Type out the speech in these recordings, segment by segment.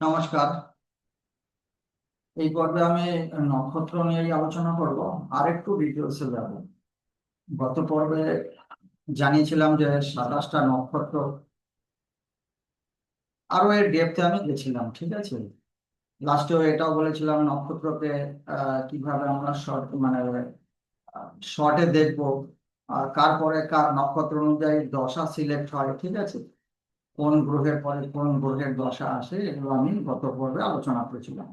নমস্কার। এই পর্বে আমি নক্ষত্র নিয়ে আলোচনা করব। আর একটু ডিটেলসে যাব। গত পর্বে জানিয়েছিলাম যে 27টা নক্ষত্র, আরো এর ডেপথে আমি গেছিলাম, ঠিক আছে। লাস্টেও এটাও বলেছিলাম নক্ষত্রকে কিভাবে আমরা শর্ট মানে শর্টে দেখবো, আর কার পরে কার নক্ষত্র অনুযায়ী দশা সিলেক্ট হয়, ঠিক আছে। কোন গ্রহের পরে কোন গ্রহের দশা আসে, এগুলো আমি গত পর্বে আলোচনা করেছিলাম।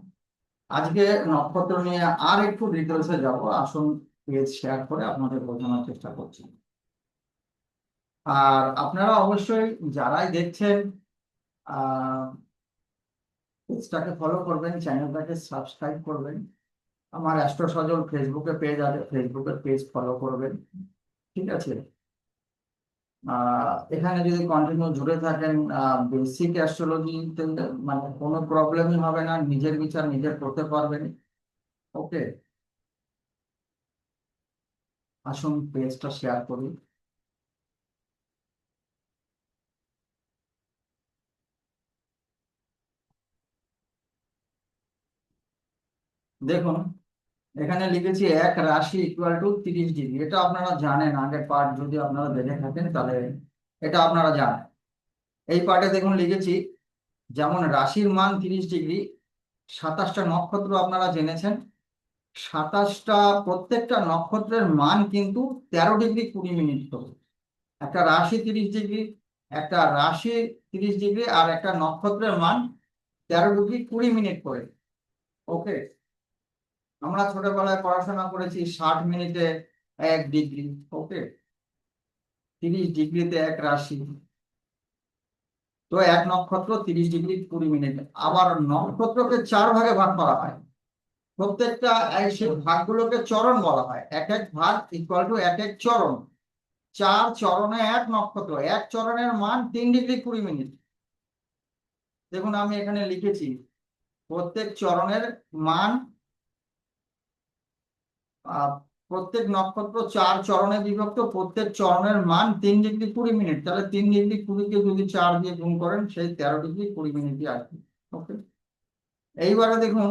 আজকে নক্ষত্র নিয়ে আর একটু ডিটেলসে যাব। আসুন পেজ শেয়ার করে আপনাদের বোঝানোর চেষ্টা করছি। আর আপনারা অবশ্যই যারাই দেখছেন পেজটাকে ফলো করবেন, চ্যানেলটাকে সাবস্ক্রাইব করবেন। আমার অ্যাস্ট্রো সজল ফেসবুকে পেজ আছে, ফেসবুকের পেজ ফলো করবেন, ঠিক আছে। এখানে যদি কন্টিনিউ জুড়ে থাকেন, বেসিক অ্যাস্ট্রোলজিতে মানে কোনো প্রবলেমই হবে না, নিজের বিচার নিজে করতে পারবেন। ওকে, আসুন পেজটা শেয়ার করি। দেখুন, এখানে লিখেছি এক রাশি ইকুয়াল টু 30 ডিগ্রি। এটা আপনারা জানেন, আগের পার্ট যদি আপনারা দেখে থাকেন তাহলে এটা আপনারা জানেন। এই পার্টে দেখুন লিখেছি, যেমন রাশির মান 30 ডিগ্রি, 27টা নক্ষত্র আপনারা জেনেছেন। 27টা প্রত্যেকটা নক্ষত্রের মান কিন্তু 13 ডিগ্রি 20 মিনিট করে। একটা রাশি 30 ডিগ্রি, একটা রাশি 30 ডিগ্রি, আর একটা নক্ষত্রের মান 13 ডিগ্রি 20 মিনিট করে। ওকে, আমরা ছোটবেলায় পড়াশোনা করেছি 60 মিনিটে 1 ডিগ্রি। ওকে, 30 ডিগ্রিতে এক রাশি, তো এক নক্ষত্র 30 ডিগ্রি 20 মিনিট। আবার নক্ষত্রকে 4 ভাগে ভাগ করা হয়। প্রত্যেকটা সেই ভাগগুলোকে চরণ বলা হয়। এক এক ভাগ ইকুয়াল টু এক এক চরণ। 4 চরণে এক নক্ষত্র, এক চরণের মান 3 ডিগ্রি 20 মিনিট। দেখুন আমি এখানে লিখেছি, প্রত্যেক চরণের মান, প্রত্যেক নক্ষত্র 4 চরণে বিভক্ত, প্রত্যেক চরণের মান 3 ডিগ্রি 20 মিনিট। তাহলে 3 ডিগ্রি 20-কে যদি 4 দিয়ে গুণ করেন, সেই 13 ডিগ্রি 20 মিনিটই আসবে। ওকে, এইবারে দেখুন,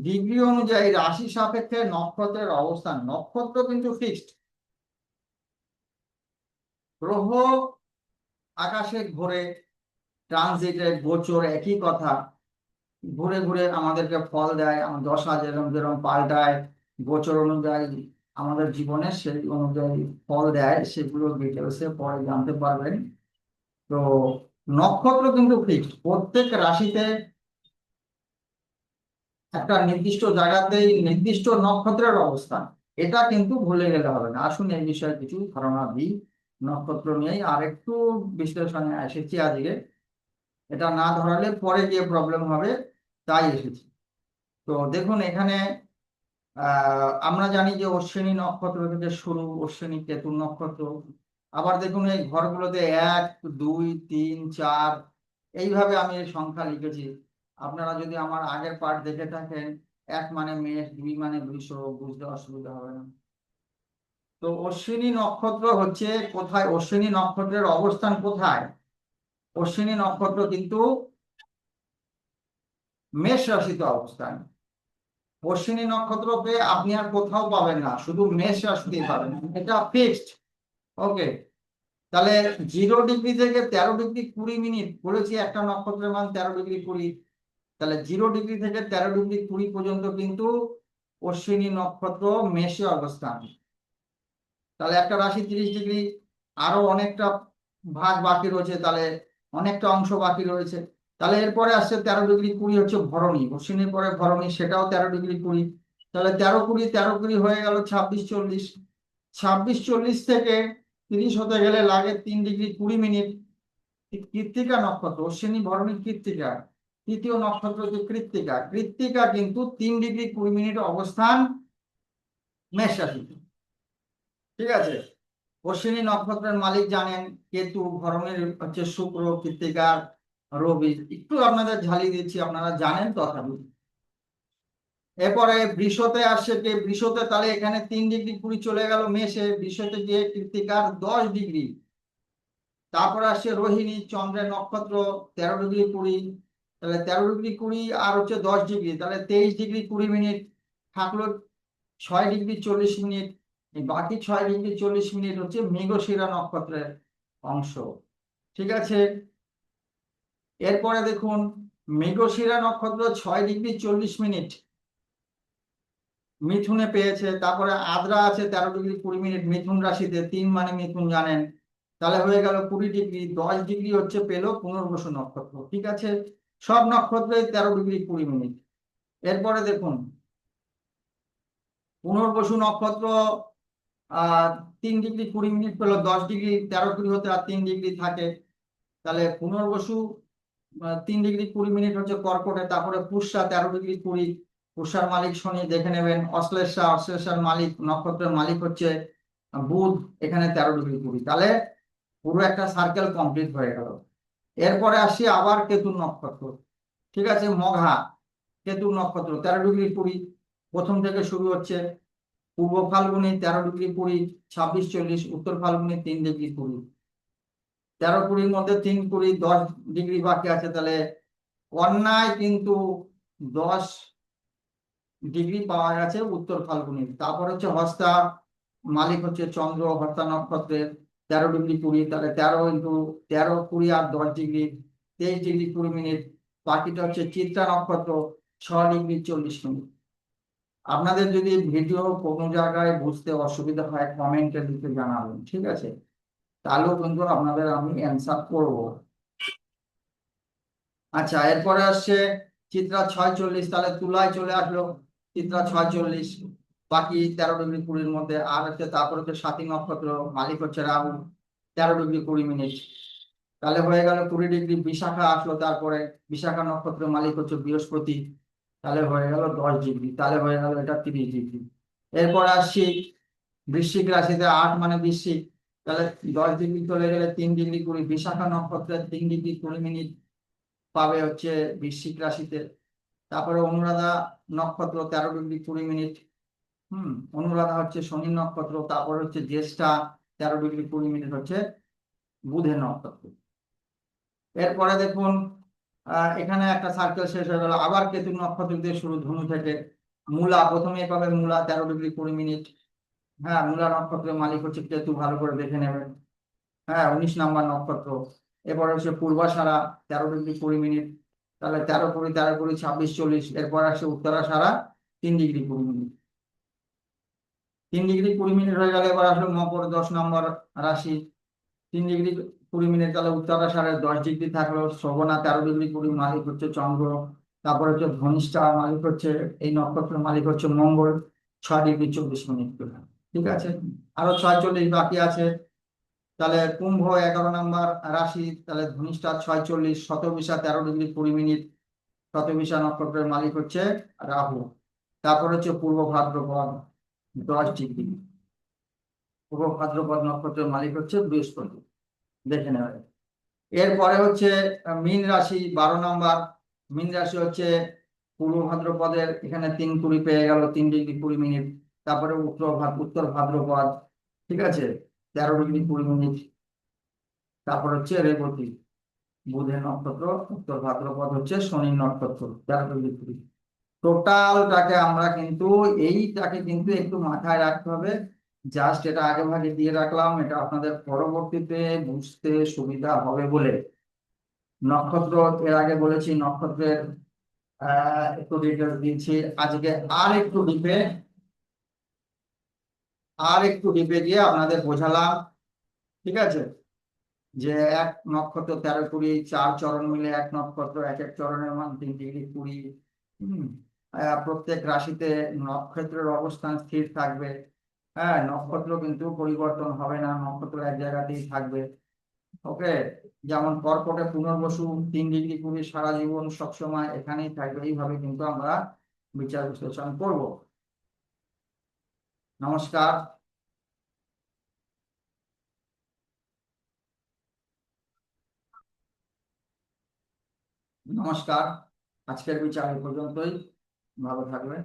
ডিগ্রি অনুযায়ী রাশি সাপেক্ষে নক্ষত্রের অবস্থান। নক্ষত্র কিন্তু ফিক্সড, গ্রহ আকাশে ঘোরে, ট্রানজিটে গোচর একই কথা, ঘুরে ঘুরে আমাদেরকে ফল দেয়। আমার দশা যেরকম যেরকম পাল্টায়, গোচর অনুযায়ী আমাদের জীবনে সেই অনুযায়ী ফল দেয়, সেগুলো ডিটেলসে পরে জানতে পারবেন। তো নক্ষত্র কিন্তু ফিক্সড, প্রত্যেক রাশিতে একটা নির্দিষ্ট জায়গাতেই নির্দিষ্ট নক্ষত্রের অবস্থান। এটা কিন্তু ভুলে গেলে হবে না। আসুন এই বিষয়ে কিছু ধারণা দিই। নক্ষত্র নিয়েই আর একটু বিশ্লেষণে এসেছি আজকে। এটা না ধরালে পরে গিয়ে প্রবলেম হবে, তাই এসেছি। তো দেখুন এখানে আমরা জানি যে অশ্বিনী নক্ষত্র থেকে শুরু, অশ্বিনী কেতু নক্ষত্র। আবার দেখুন এই ঘরগুলোতে 1 2 3 4 এইভাবে আমি এই সংখ্যা লিখেছি। আপনারা যদি আমার আগের পার্ট দেখে থাকেন, 1 মানে মেষ, 2 মানে বৃষ, বুঝতে অসুবিধা হবে না। তো অশ্বিনী নক্ষত্র হচ্ছে কোথায়, অশ্বিনী নক্ষত্রের অবস্থান কোথায়? অশ্বিনী নক্ষত্র কিন্তু মেষ রাশিতে অবস্থান। অশ্বিনী নক্ষত্রকে আপনি আর কোথাও পাবেন না, শুধু মেষ রাশিতেই পাবেন, এটা ফিক্সড। ওকে, তাহলে 0 ডিগ্রি থেকে 13 ডিগ্রি 20 মিনিট বলেছি, একটা নক্ষত্রের মান 13 ডিগ্রি 20। তাহলে 0 ডিগ্রি থেকে 13 ডিগ্রি 20 পর্যন্ত কিন্তু অশ্বিনী নক্ষত্র মেষে অবস্থান। তাহলে একটা রাশি 30 ডিগ্রি, আরো অনেকটা ভাগ বাকি রয়েছে, তাহলে অনেকটা অংশ বাকি রয়েছে। তাহলে এরপরে আসছে 13 ডিগ্রি 20, হচ্ছে ভরণী। অশ্বিনীর পরে ভরণী, সেটাও 13 ডিগ্রি 20। তাহলে 13 20 হয়ে গেল 26 40। 26 40 থেকে 30 হতে গেলে লাগে 3 ডিগ্রি 20 মিনিট। কৃত্তিকা নক্ষত্র, অশ্বিনী ভরণী কৃত্তিকা, তৃতীয় নক্ষত্র যে কৃত্তিকা, কৃত্তিকা কিন্তু 3 ডিগ্রি 20 মিনিট অবস্থান মেষ রাশিতে, ঠিক আছে। অশ্বিনী নক্ষত্রের মালিক জানেন কেতু, ভরণের হচ্ছে শুক্র, কৃত্তিকার রবি। একটু আপনাদের ঝালিয়ে দিচ্ছি, আপনারা জানেন তথাপি। এরপরে বৃষতে আসছে কে, বৃষতে তাহলে এখানে 3 ডিগ্রি 20 চলে গেল মেষে, বৃষতে গিয়ে কৃত্তিকার 10 ডিগ্রি। তারপরে আসছে রোহিণী, চন্দ্রের নক্ষত্র, 13 ডিগ্রি 20। তাহলে 13°20 আর হচ্ছে 10°, তাহলে 23°20 থাকলো। 6°40, এই বাকি 6°40 হচ্ছে মৃগশিরা নক্ষত্রের অংশ। ঠিক আছে, এরপরে দেখুন মৃগশিরা নক্ষত্র 6°40 মিথুনে পেয়েছে। তারপরে আদ্রা আছে 13°20 মিথুন রাশিতে, 3 মানে মিথুন জানেন। তাহলে হয়ে গেল 20°। 10° হচ্ছে পেলো পুনর্বসু নক্ষত্র। ঠিক আছে, সব নক্ষত্রে 13°20। এরপরে দেখুন পুনর্বসু নক্ষত্র 3°20 পেলো। 10° 13 হতে আর 3° থাকে। তাহলে পুনর্বসু 3°20 হচ্ছে কর্কটে। তারপরে পুষ্যা 13°20, পুষ্যার মালিক শনি, দেখে নেবেন। অশ্লেষা, অশ্লেষার মালিক নক্ষত্রের মালিক হচ্ছে বুধ, এখানে 13°20। তাহলে পুরো একটা সার্কেল কমপ্লিট হয়ে গেল। এরপরে আসি আবার কেতুর নক্ষত্র। ঠিক আছে, মঘা কেতুর নক্ষত্র 13°20, প্রথম থেকে শুরু হচ্ছে। পূর্ব ফাল্গুনি 13°20, 26-40, উত্তর ফাল্গুনি 3°20। 13-20 মধ্যে 3-20, 10° বাকি আছে। তাহলে কন্যায় কিন্তু 10° পাওয়া গেছে উত্তর ফাল্গুনি। তারপর হচ্ছে হস্তা, মালিক হচ্ছে চন্দ্র, হস্তা নক্ষত্রের 13°20। তাহলে 13 × 13, 20 আর 10°, 23°20। বাকিটা হচ্ছে চিত্রা নক্ষত্র 6°40। আপনাদের যদি ভিডিও কোনো জায়গায় বুঝতে অসুবিধা হয় কমেন্টে দিতে জানাবেন, ঠিক আছে, তাহলেও কিন্তু আপনাদের আমি অ্যান্সার করব। আচ্ছা, এরপরে আসছে চিত্রা 6-40, তাহলে তুলায় চলে আসলো চিত্রা 6-40। বাকি 13°20 মধ্যে আর হচ্ছে। তারপর হচ্ছে স্বাতী নক্ষত্র, মালিক হচ্ছে রাহু, 13°20। তাহলে হয়ে গেল 20°। বিশাখা আসলো তারপরে, বিশাখা নক্ষত্রের মালিক হচ্ছে বৃহস্পতি, তাহলে হয়ে গেল 10°। তাহলে হয়ে গেল এটা 30°। এরপর আসছি বৃশ্চিক রাশিতে, 8 মানে বৃশ্চিক। তাহলে 10° চলে গেলে 3°20, বিশাখা নক্ষত্রের 3°20 পাবে হচ্ছে বৃশ্চিক রাশিতে। তারপরে অনুরাধা নক্ষত্র 13°20। অনুরাধা হচ্ছে শনি নক্ষত্র। তারপর হচ্ছে জ্যেষ্ঠা 13°20 হচ্ছে বুধের নক্ষত্র। এরপরে দেখুন এখানে একটা সার্কেল শেষ হয়ে গেল। আবার কেতু নক্ষত্র দিয়ে শুরু, ধনু থেকে। মূলা প্রথমে পাবে, মূলা 13°20। হ্যাঁ, মূলা নক্ষত্রের মালিক হচ্ছে কেতু, ভালো করে দেখে নেবেন। হ্যাঁ, 19 নম্বর নক্ষত্র। এরপরে হচ্ছে পূর্বাষাঢ়া 13°20। তাহলে 13-20, 13-20, 26-40। এরপর আসছে উত্তরাষাঢ়া 3°20। 3°20 হয়ে গেলে এবার আসলে মকর, 10 নম্বর রাশি, 3°20। তাহলে উত্তরাষাঢ়ায় 10° থাকলো। শ্রবণা 13°20, মালিক হচ্ছে চন্দ্র। তারপর হচ্ছে ধনিষ্ঠা, মালিক হচ্ছে এই নক্ষত্রের মালিক হচ্ছে মঙ্গল, 6°24। ঠিক আছে, আরো 6-40 বাকি আছে। তাহলে কুম্ভ 11 নম্বর রাশি, তাহলে ধনিষ্ঠা 6-40, শতবিশা 13°20। শতবিশা নক্ষত্রের মালিক হচ্ছে রাহু। তারপর হচ্ছে পূর্ব ভাদ্রপদ 10°। পূর্ব ভাদ্রপদ নক্ষত্রের মালিক হচ্ছে বৃহস্পতি, দেখে নেবে। এরপরে হচ্ছে মীন রাশি 12 নম্বর। মীন রাশি হচ্ছে পূর্ব ভাদ্রপদের, এখানে 3-20 পেয়ে গেল, 3°20। তারপরে উত্তর ভাদ্রপদ, ঠিক আছে, 13°20। তারপর হচ্ছে রেবতী, বুধের নক্ষত্র। উত্তর ভাদ্রপদ হচ্ছে শনির নক্ষত্র, 13°20। টোটালটাকে আমরা কিন্তু এইটাকে কিন্তু একটু মাথায় রাখতে হবে। জাস্ট এটা আগে ভাগে দিয়ে রাখলাম, এটা আপনাদের পরবর্তীতে বুঝতে সুবিধা হবে বলে। নক্ষত্র এর আগে বলেছি, নক্ষত্রের একটু ডিটেলস দিয়েছি। আজকে আর একটু ডিপে গিয়ে আপনাদের বোঝালাম। ঠিক আছে, যে এক নক্ষত্র 13-20, 4 চরণ মিলে এক নক্ষত্র, এক এক চরণের মান 3°20। হম প্রত্যেক রাশিতে নক্ষত্রের অবস্থান স্থির থাকবে। হ্যাঁ, নক্ষত্র কিন্তু পরিবর্তন হবে না, নক্ষত্র এক জায়গাতেই থাকবে। ওকে, যেমন কর্কটে পুনর্বসু 3°20 সারা জীবন সবসময় এখানেই থাকবে। এইভাবে কিন্তু আমরা বিচার বিশ্লেষণ করব। নমস্কার। নমস্কার, আজকের বিচার এই পর্যন্তই। ভালো থাকবেন।